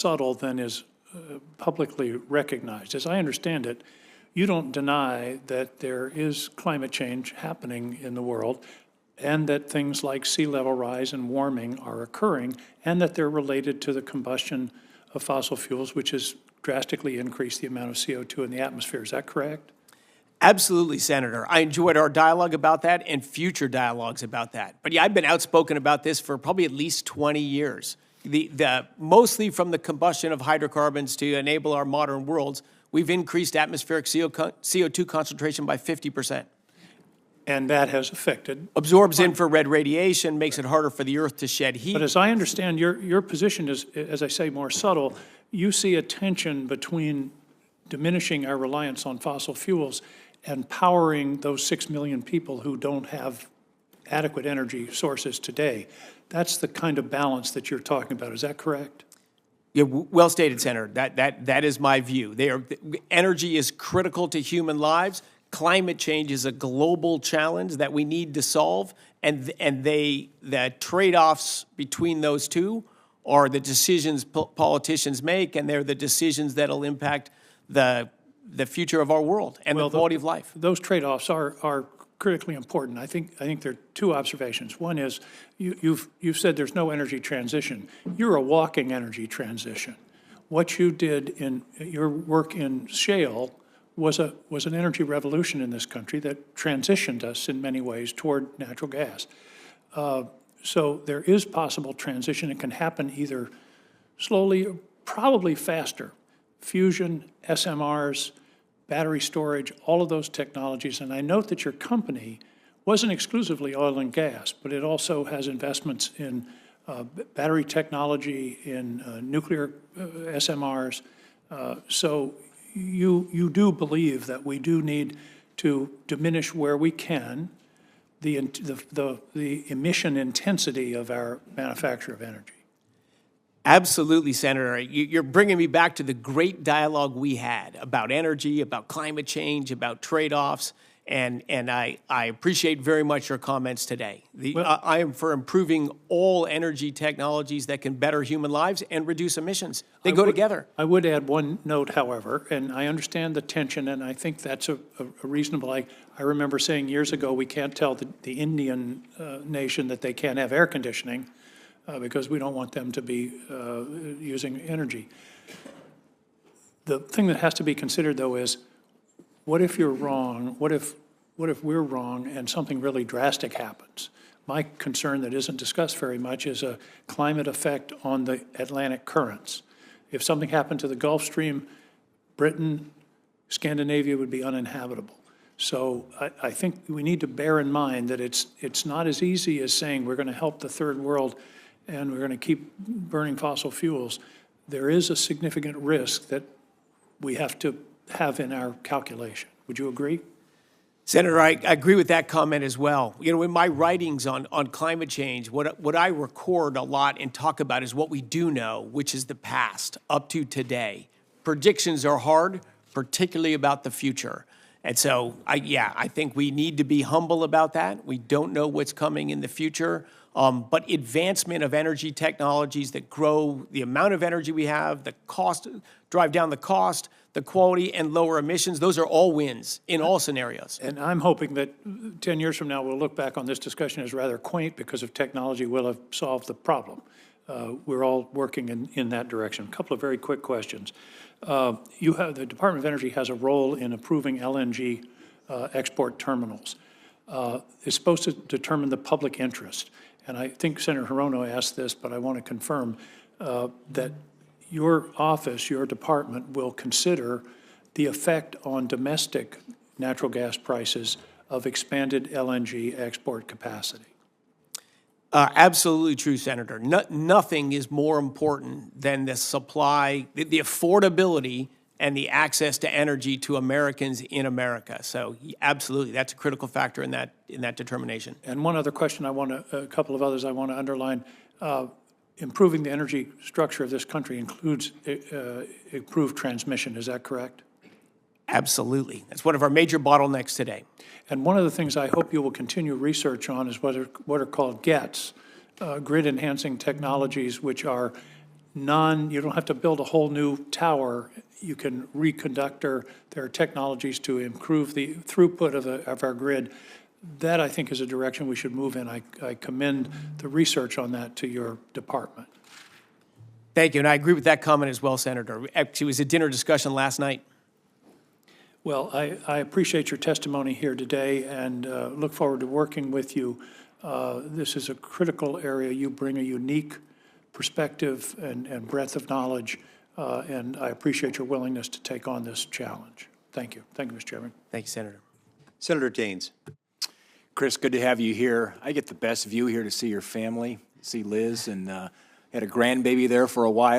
subtle than is publicly recognized. As I understand it, you don't deny that there is climate change happening in the world and that things like sea level rise and warming are occurring and that they're related to the combustion of fossil fuels, which has drastically increased the amount of CO2 in the atmosphere. Is that correct? Absolutely, Senator. I enjoyed our dialogue about that and future dialogues about that. But yeah, I've been outspoken about this for probably at least 20 years. Mostly from the combustion of hydrocarbons to enable our modern worlds, we've increased atmospheric CO2 concentration by 50%. And that has affected. Absorbs infrared radiation, makes it harder for the Earth to shed heat. But as I understand, your position is, as I say, more subtle. You see a tension between diminishing our reliance on fossil fuels and powering those 6 million people who don't have adequate energy sources today. That's the kind of balance that you're talking about. Is that correct? Yeah, well stated, Senator. That is my view. Energy is critical to human lives. Climate change is a global challenge that we need to solve, and the trade-offs between those two are the decisions politicians make, and they're the decisions that'll impact the future of our world and the quality of life. Those trade-offs are critically important. I think there are two observations. One is you've said there's no energy transition. You're a walking energy transition. What you did in your work in shale was an energy revolution in this country that transitioned us in many ways toward natural gas. So there is possible transition. It can happen either slowly or probably faster. Fusion, SMRs, battery storage, all of those technologies. And I note that your company wasn't exclusively oil and gas, but it also has investments in battery technology, in nuclear SMRs. So you do believe that we do need to diminish where we can the emission intensity of our manufacture of energy. Absolutely, Senator. You're bringing me back to the great dialogue we had about energy, about climate change, about trade-offs, and I appreciate very much your comments today. I am for improving all energy technologies that can better human lives and reduce emissions. They go together. I would add one note, however, and I understand the tension, and I think that's a reasonable. I remember saying years ago we can't tell the Indian nation that they can't have air conditioning because we don't want them to be using energy. The thing that has to be considered, though, is what if you're wrong? What if we're wrong and something really drastic happens? My concern that isn't discussed very much is a climate effect on the Atlantic currents. If something happened to the Gulf Stream, Britain, Scandinavia would be uninhabitable. So I think we need to bear in mind that it's not as easy as saying we're going to help the third world and we're going to keep burning fossil fuels. There is a significant risk that we have to have in our calculation. Would you agree? Senator, I agree with that comment as well. You know, in my writings on climate change, what I record a lot and talk about is what we do know, which is the past up to today. Predictions are hard, particularly about the future. And so, I think we need to be humble about that. We don't know what's coming in the future. But advancement of energy technologies that grow the amount of energy we have, the cost, drive down the cost, the quality, and lower emissions, those are all wins in all scenarios. And I'm hoping that 10 years from now, we'll look back on this discussion as rather quaint because of technology will have solved the problem. We're all working in that direction. A couple of very quick questions. The Department of Energy has a role in approving LNG export terminals. It's supposed to determine the public interest. And I think Senator Hirono asked this, but I want to confirm that your office, your department, will consider the effect on domestic natural gas prices of expanded LNG export capacity. Absolutely true, Senator. Nothing is more important than the supply, the affordability, and the access to energy to Americans in America. So absolutely, that's a critical factor in that determination. And one other question a couple of others I want to underline. Improving the energy structure of this country includes improved transmission. Is that correct? Absolutely. That's one of our major bottlenecks today. And one of the things I hope you will continue research on is what are called GETs, grid enhancing technologies, which are you don't have to build a whole new tower. You can reconductor. There are technologies to improve the throughput of our grid. That, I think, is a direction we should move in. I commend the research on that to your department. Thank you, and I agree with that comment as well, Senator. Actually, it was a dinner discussion last night. Well, I appreciate your testimony here today and look forward to working with you. This is a critical area. You bring a unique perspective and breadth of knowledge, and I appreciate your willingness to take on this challenge. Thank you. Thank you, Mr. Chairman. Thank you, Senator. Senator Daines. Chris, good to have you here. I get the best view here to see your family, see Liz, and had a grandbaby there for a while.